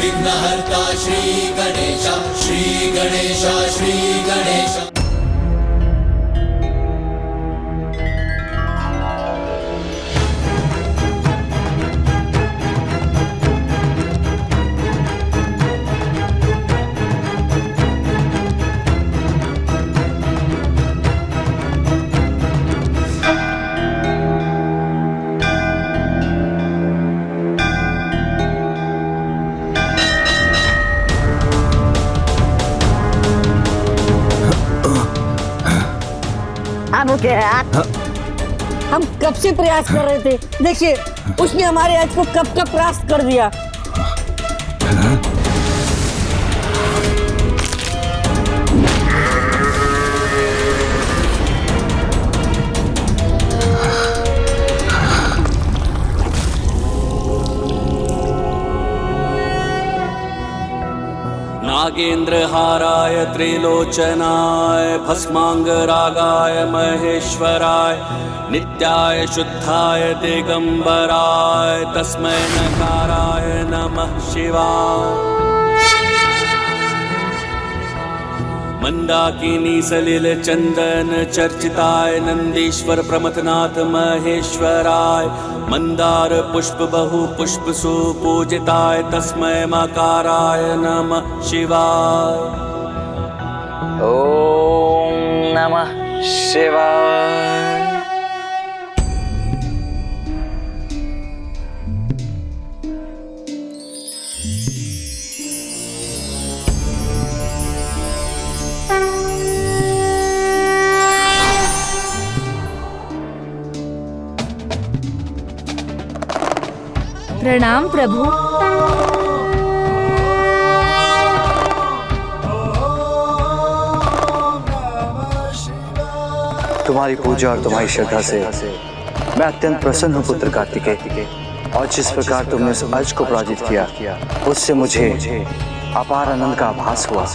विघ्नहर्ता श्री गणेश, श्री गणेश, श्री गणेश। हम कब से प्रयास कर रहे थे, देखिए उसने हमारे आज को कब का परास्त कर दिया। नागेन्द्रहाराय त्रिलोचनाय भस्मांगरागाय महेश्वराय नित्याय शुद्धाय दिगंबराय तस्मै नकाराय नमः शिवाय। मंदाकिनी सलिल चंदन चर्चिताय नंदीश्वर प्रमथनाथ महेश्वराय मंदार पुष्प बहु पुष्प सुपूजिताय तस्मै मकाराय नमः शिवाय। ओम नमः शिवाय। प्रणाम प्रभु। तुम्हारी पूजा और तुम्हारी श्रद्धा से मैं अत्यंत प्रसन्न हूँ पुत्र कार्तिकेय, और जिस प्रकार तुमने इस अर्ज को पराजित किया उससे मुझे अपार आनंद का आभास हुआ।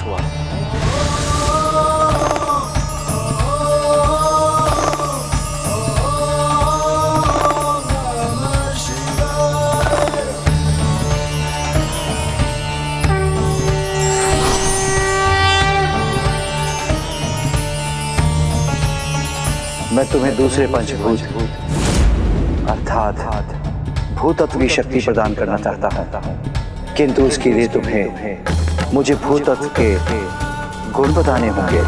मैं तुम्हें दूसरे पंचभूत अर्थात भूतत्व की शक्ति प्रदान करना चाहता हूं, किंतु उसके लिए तुम्हें मुझे भूतत्व के गुण बताने होंगे।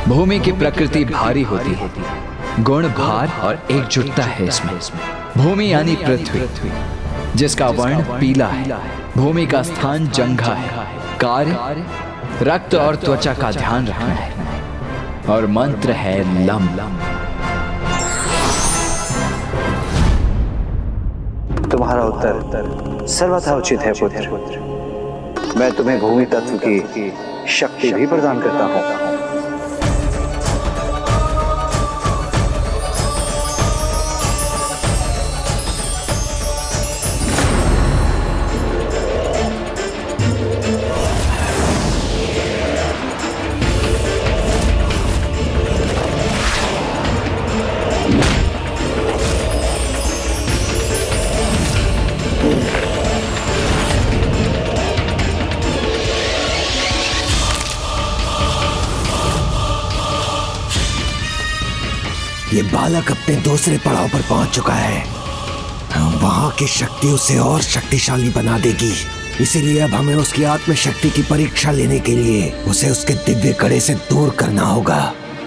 भूमि की प्रकृति भारी होती है, गुण भार और एकजुटता है इसमें। भूमि यानी पृथ्वी, जिसका वर्ण पीला है। भूमि का स्थान जंघा है। कार्य रक्त और त्वचा का ध्यान रखना है, और मंत्र है लम। तुम्हारा उत्तर सर्वथा उचित है पुत्र। मैं तुम्हें भूमि तत्व की शक्ति भी प्रदान करता हूं। ये बालक अपने दूसरे पड़ाव पर पहुंच चुका है। वहां की शक्ति उसे और शक्तिशाली बना देगी, इसीलिए अब हमें उसकी आत्म शक्ति की परीक्षा लेने के लिए उसे उसके दिव्य कड़े से दूर करना होगा,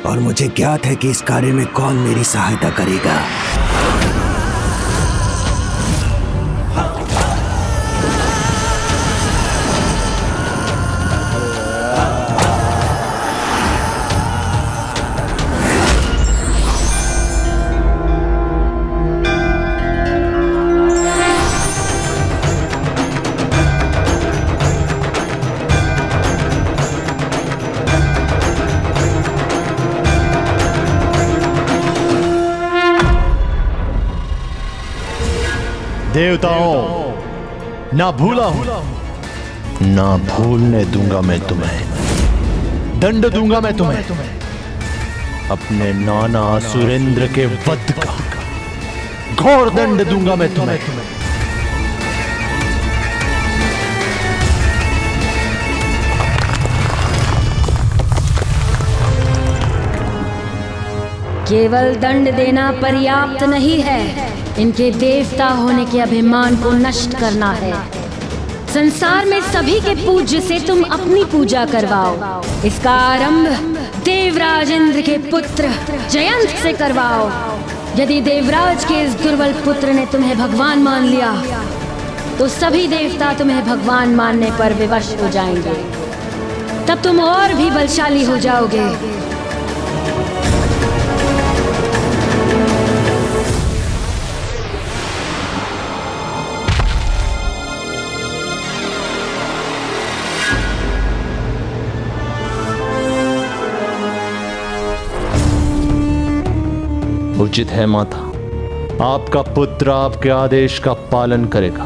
और मुझे ज्ञात है कि इस कार्य में कौन मेरी सहायता करेगा। देवताओं, ना भूला हूं, ना भूलने दूंगा मैं तुम्हें। दंड दूंगा मैं तुम्हें अपने नाना असुरेंद्र के वध का। घोर दंड दूंगा मैं तुम्हें। केवल दंड देना पर्याप्त नहीं है, इनके देवता होने के अभिमान को नष्ट करना है। संसार में सभी के पूज्य से तुम अपनी पूजा करवाओ। इसका आरंभ देवराज इंद्र के पुत्र जयंत से करवाओ। यदि देवराज के इस दुर्बल पुत्र ने तुम्हें भगवान मान लिया तो सभी देवता तुम्हें भगवान मानने पर विवश हो जाएंगे। तब तुम और भी बलशाली हो जाओगे। उचित है माता, आपका पुत्र आपके आदेश का पालन करेगा।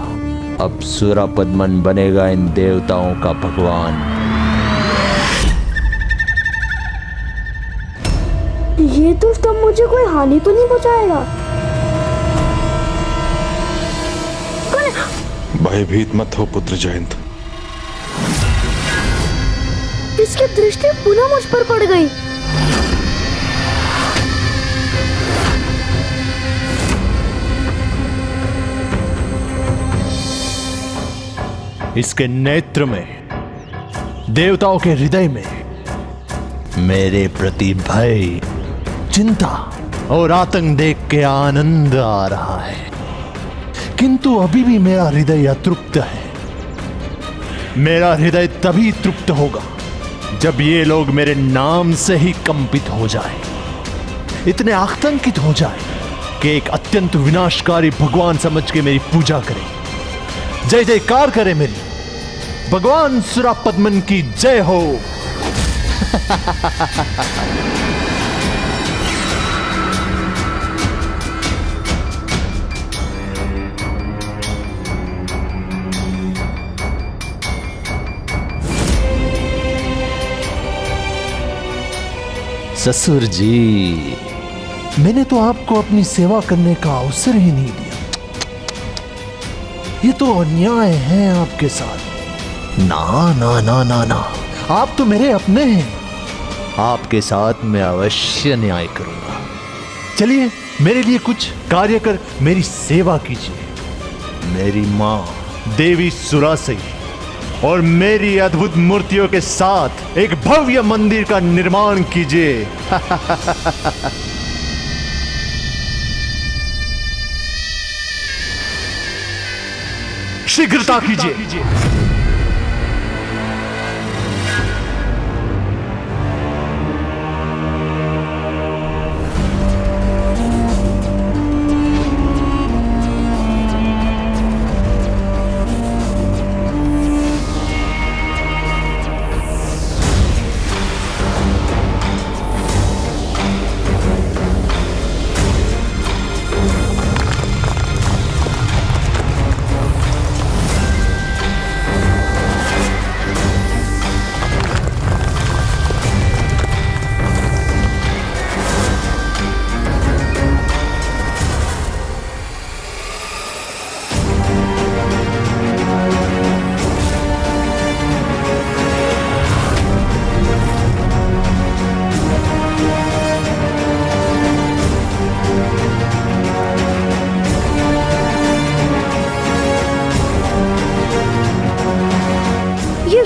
अब सुरापद्मन बनेगा इन देवताओं का भगवान। ये दुष्ट अब मुझे कोई हानि तो नहीं पहुंचाएगा? भयभीत मत हो पुत्र जयंत। इसकी दृष्टि पुनः मुझ पर पड़ गई। इसके नेत्र में, देवताओं के हृदय में मेरे प्रति भय, चिंता और आतंक देख के आनंद आ रहा है। किंतु अभी भी मेरा हृदय अतृप्त है। मेरा हृदय तभी तृप्त होगा जब ये लोग मेरे नाम से ही कंपित हो जाए, इतने आतंकित हो जाए कि एक अत्यंत विनाशकारी भगवान समझ के मेरी पूजा करें, जय जयकार करे मेरी। भगवान सुरापद्मन की जय हो। ससुर जी, मैंने तो आपको अपनी सेवा करने का अवसर ही नहीं दिया। ये तो अन्याय है आपके साथ। ना ना ना ना ना, आप तो मेरे अपने हैं। आपके साथ मैं अवश्य न्याय करूंगा। चलिए मेरे लिए कुछ कार्य कर मेरी सेवा कीजिए। मेरी मां देवी सुरासई और मेरी अद्भुत मूर्तियों के साथ एक भव्य मंदिर का निर्माण कीजिए। शीघ्रता कीजिए।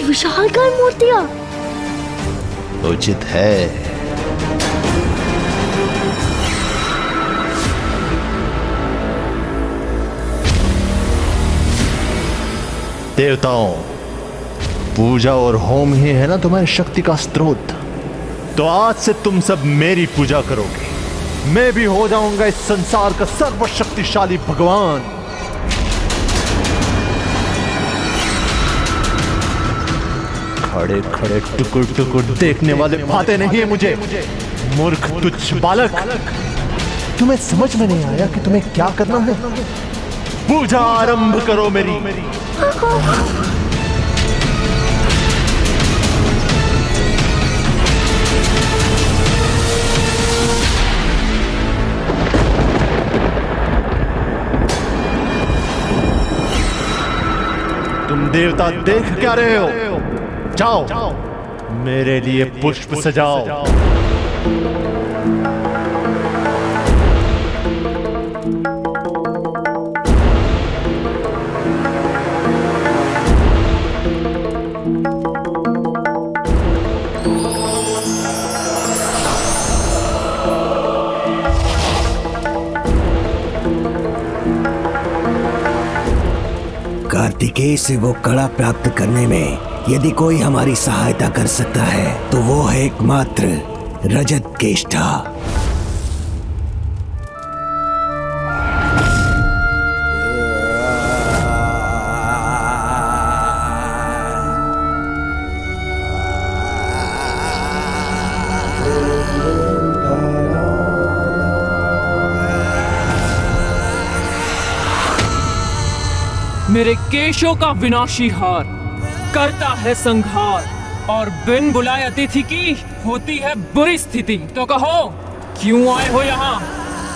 विशालकाय मूर्तियां। उचित है। देवताओं, पूजा और होम ही है ना तुम्हारी शक्ति का स्रोत। तो आज से तुम सब मेरी पूजा करोगे। मैं भी हो जाऊंगा इस संसार का सर्वशक्तिशाली भगवान। खड़े खड़े टुकुर टुकुर देखने वाले भाते नहीं है मुझे। मूर्ख तुच्छ बालक, तुम्हें समझ में नहीं आया कि तुम्हें क्या करना है? पूजा आरंभ करो मेरी। तुम देवता देख क्या रहे हो? जाओ मेरे लिए पुष्प सजाओ। कार्तिकेय से वो कड़ा प्राप्त करने में यदि कोई हमारी सहायता कर सकता है तो वो है एकमात्र रजत केष्ठा। मेरे केशों का विनाशी हार करता है संहार, और बिन बुलाए अतिथि की होती है बुरी स्थिति। तो कहो क्यों आए हो यहाँ?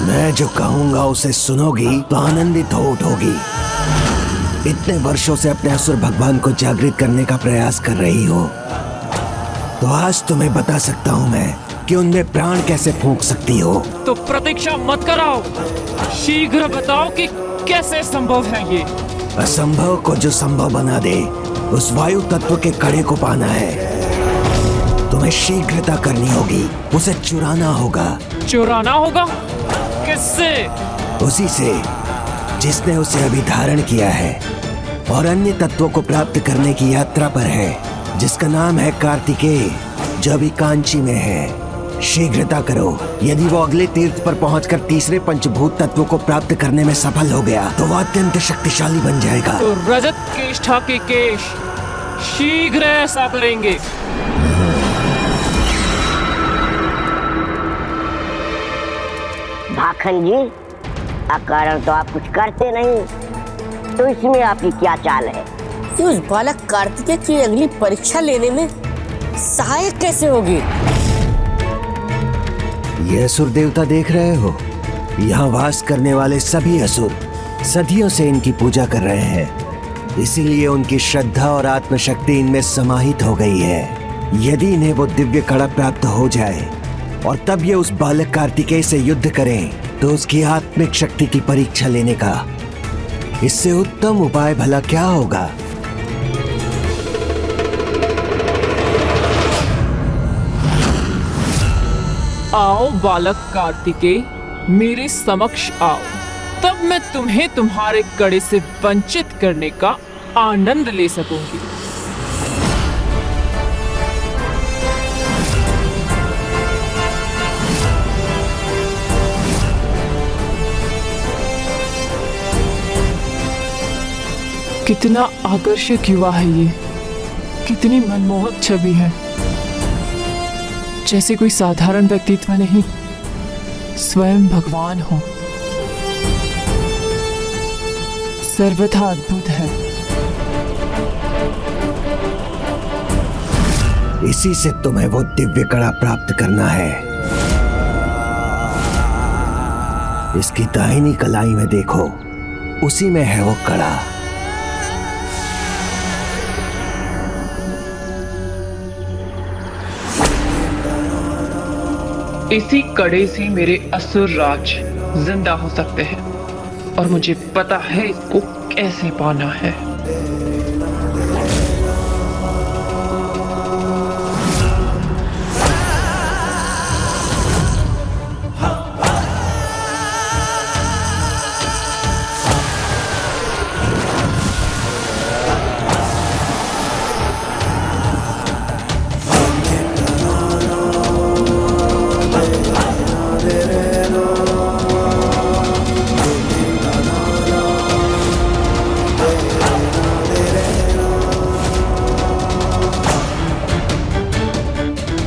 मैं जो कहूंगा उसे सुनोगी तो आनंदित हो उठोगी। इतने वर्षों से अपने असुर भगवान को जागृत करने का प्रयास कर रही हो, तो आज तुम्हें बता सकता हूँ मैं कि उनमें प्राण कैसे फूंक सकती हो। तो प्रतीक्षा मत कराओ, शीघ्र बताओ कि कैसे संभव है ये। असंभव को जो संभव बना दे उस वायु तत्व के कड़े को पाना है। तुम्हें शीघ्रता करनी होगी, उसे चुराना होगा। चुराना होगा? किससे? उसी से जिसने उसे अभी धारण किया है और अन्य तत्वों को प्राप्त करने की यात्रा पर है, जिसका नाम है कार्तिकेय, जो अभी कांची में है। शीघ्रता करो, यदि वो अगले तीर्थ पर पहुंचकर तीसरे पंचभूत तत्वों को प्राप्त करने में सफल हो गया तो वो अत्यंत शक्तिशाली बन जाएगा। तो रजत केष्ठा के केश शीघ्र ऐसा करेंगे। भाखन जी, अकारण तो आप कुछ करते नहीं, तो इसमें आपकी क्या चाल है कि उस बालक कार्तिकेय की अगली परीक्षा लेने में सहायक कैसे होगी? ये असुर देवता देख रहे हो, यहाँ वास करने वाले सभी असुर सदियों से इनकी पूजा कर रहे हैं, इसीलिए उनकी श्रद्धा और आत्मशक्ति इनमें समाहित हो गई है। यदि इन्हें वो दिव्य कड़ा प्राप्त हो जाए और तब ये उस बालक कार्तिकेय से युद्ध करें तो उसकी आत्मिक शक्ति की परीक्षा लेने का इससे उत्तम उपाय भला क्या होगा? आओ बालक कार्तिकेय, मेरे समक्ष आओ, तब मैं तुम्हें तुम्हारे कड़े से वंचित करने का आनंद ले सकूंगी। कितना आकर्षक युवा है ये, कितनी मनमोहक छवि है। जैसे कोई साधारण व्यक्तित्व नहीं, स्वयं भगवान हो। सर्वथा अद्भुत है। इसी से तुम्हें वो दिव्य कड़ा प्राप्त करना है। इसकी दाहिनी कलाई में देखो, उसी में है वो कड़ा। इसी कड़े से मेरे असुर राज जिंदा हो सकते हैं, और मुझे पता है इसको कैसे पाना है।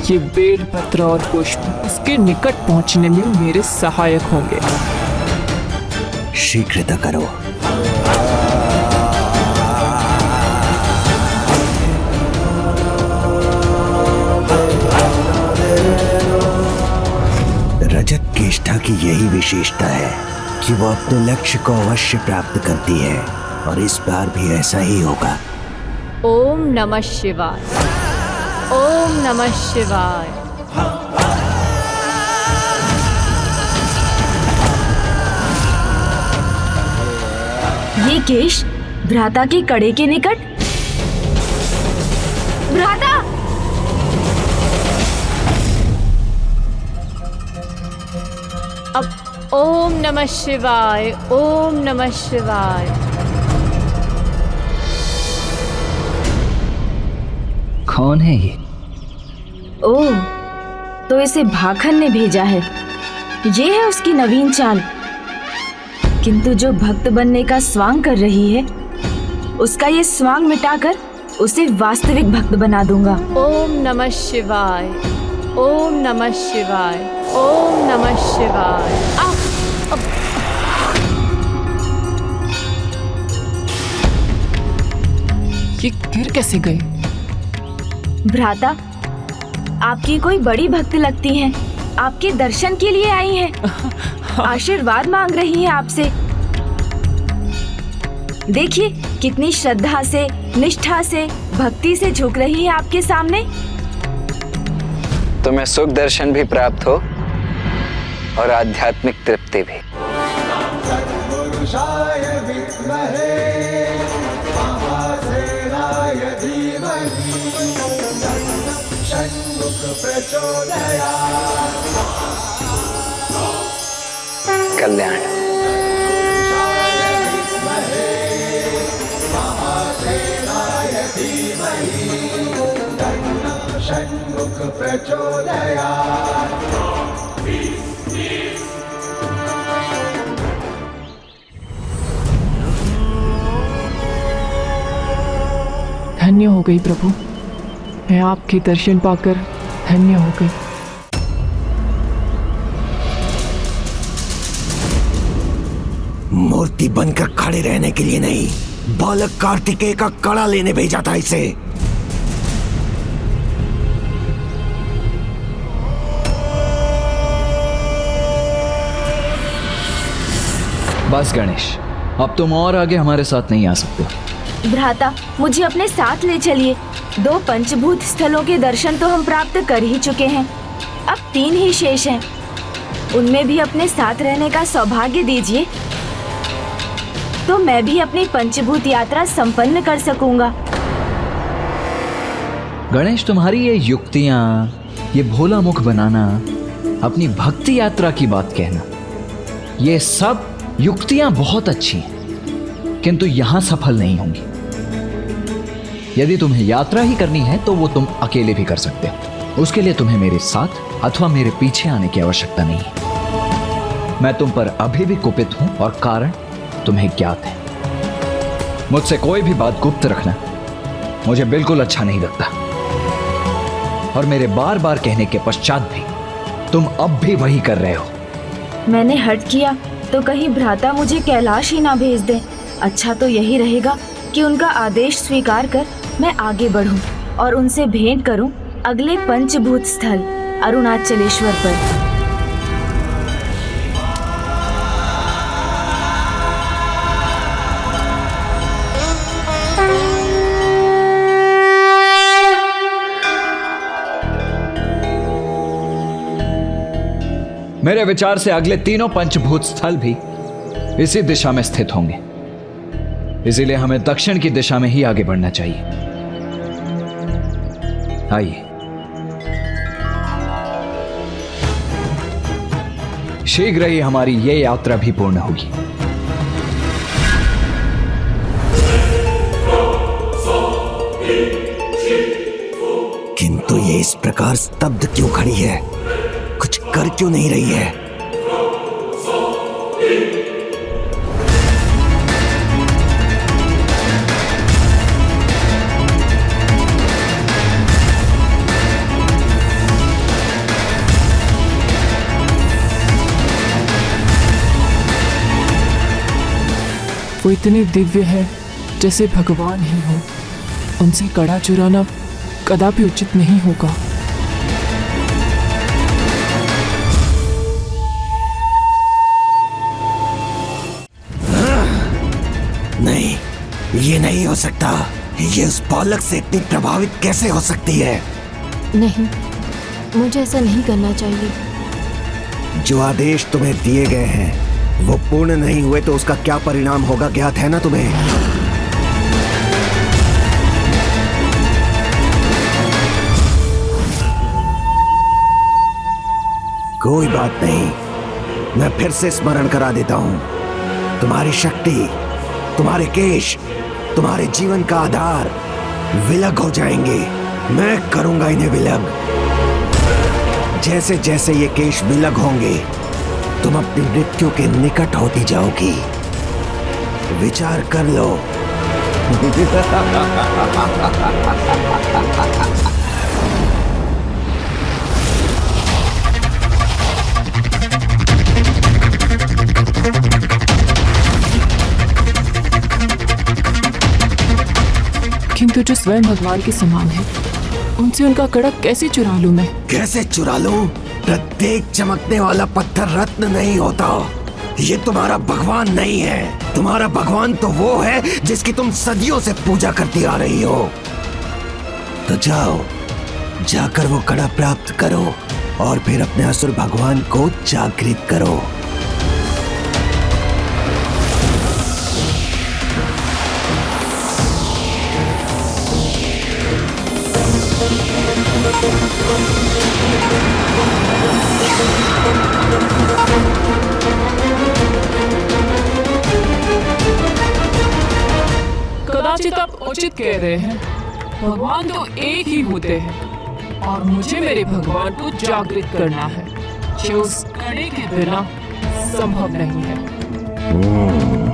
ये बेल पत्र और पुष्प उसके निकट पहुंचने में मेरे सहायक होंगे। शीघ्रता करो। रजत केष्ठा की यही विशेषता है कि वो अपने लक्ष्य को अवश्य प्राप्त करती है, और इस बार भी ऐसा ही होगा। ओम नमः शिवाय। ओम नमः शिवाय। ये केश भ्राता के कड़े के निकट। भ्राता! अब ओम नमः शिवाय। ओम नमः शिवाय। कौन है ये? ओह, तो इसे भाखन ने भेजा है। ये है उसकी नवीन चाल। किंतु जो भक्त बनने का स्वांग कर रही है, उसका ये स्वांग मिटाकर उसे वास्तविक भक्त बना दूंगा। ओम नमः शिवाय। ओम नमः शिवाय। ओम नमः शिवाय। ये गिर कैसे गए? भ्राता, आपकी कोई बड़ी भक्त लगती हैं। आपके दर्शन के लिए आई हैं। आशीर्वाद मांग रही हैं आपसे। देखिए कितनी श्रद्धा से, निष्ठा से, भक्ति से झुक रही है आपके सामने। तुम्हें सुख दर्शन भी प्राप्त हो और आध्यात्मिक तृप्ति भी। कल्याण। धन्य हो गई प्रभु, मैं आपके दर्शन पाकर धन्य हो गई। मूर्ति बनकर खड़े रहने के लिए नहीं, बालक कार्तिकेय का कड़ा लेने भेजा था इसे। बस गणेश, अब तुम और आगे हमारे साथ नहीं आ सकते। भ्राता, मुझे अपने साथ ले चलिए। 2 पंचभूत स्थलों के दर्शन तो हम प्राप्त कर ही चुके हैं, अब 3 ही शेष हैं। उनमें भी अपने साथ रहने का सौभाग्य दीजिए, तो मैं भी अपनी पंचभूत यात्रा संपन्न कर सकूंगा। गणेश, तुम्हारी ये युक्तियां, ये भोला मुख बनाना, अपनी भक्ति यात्रा की बात कहना, ये सब युक्तियां बहुत अच्छी हैं, किंतु यहां सफल नहीं होंगी। यदि तुम्हें यात्रा ही करनी है तो वो तुम अकेले भी कर सकते हो। उसके लिए तुम्हें मेरे साथ अथवा मेरे पीछे आने की आवश्यकता नहीं है। मैं तुम पर अभी भी कुपित हूं और कारण तुम्हें ज्ञात है। मुझसे कोई भी बात गुप्त रखना मुझे बिल्कुल अच्छा नहीं लगता, और मेरे बार बार कहने के पश्चात भी तुम अब भी वही कर रहे हो। मैंने हट किया तो कहीं भ्राता मुझे कैलाश ही ना भेज दे। अच्छा तो यही रहेगा कि उनका आदेश स्वीकार कर मैं आगे बढ़ूं और उनसे भेंट करूं अगले पंचभूत स्थल अरुणाचलेश्वर पर। मेरे विचार से अगले 3 पंचभूत स्थल भी इसी दिशा में स्थित होंगे, इसीलिए हमें दक्षिण की दिशा में ही आगे बढ़ना चाहिए। आइए, शीघ्र ही हमारी ये यात्रा भी पूर्ण होगी। किंतु ये इस प्रकार स्तब्ध क्यों खड़ी है? कुछ कर क्यों नहीं रही है? वो इतने दिव्य है जैसे भगवान ही हो। उनसे कड़ा चुराना कदापि उचित नहीं होगा। नहीं, ये नहीं हो सकता। ये उस बालक से इतनी प्रभावित कैसे हो सकती है? नहीं, मुझे ऐसा नहीं करना चाहिए। जो आदेश तुम्हें दिए गए हैं वो पूर्ण नहीं हुए तो उसका क्या परिणाम होगा ज्ञात है ना तुम्हें? कोई बात नहीं, मैं फिर से स्मरण करा देता हूं। तुम्हारी शक्ति, तुम्हारे केश, तुम्हारे जीवन का आधार विलग हो जाएंगे। मैं करूंगा इन्हें विलग। जैसे जैसे ये केश विलग होंगे तुम अपनी मृत्यु के निकट होती जाओगी। विचार कर लो। किंतु जो स्वयं भगवान के समान है, उनसे उनका कड़क कैसे चुरा लूं मैं? कैसे चुरा लूं? प्रत्येक चमकने वाला पत्थर रत्न नहीं होता। ये तुम्हारा भगवान नहीं है। तुम्हारा भगवान तो वो है जिसकी तुम सदियों से पूजा करती आ रही हो। तो जाओ, जाकर वो कड़ा प्राप्त करो और फिर अपने असुर भगवान को जागृत करो। कदाचित आप उचित कह रहे हैं। भगवान तो एक ही होते हैं और मुझे मेरे भगवान को जागृत करना है, जो उस कड़े के बिना संभव नहीं है।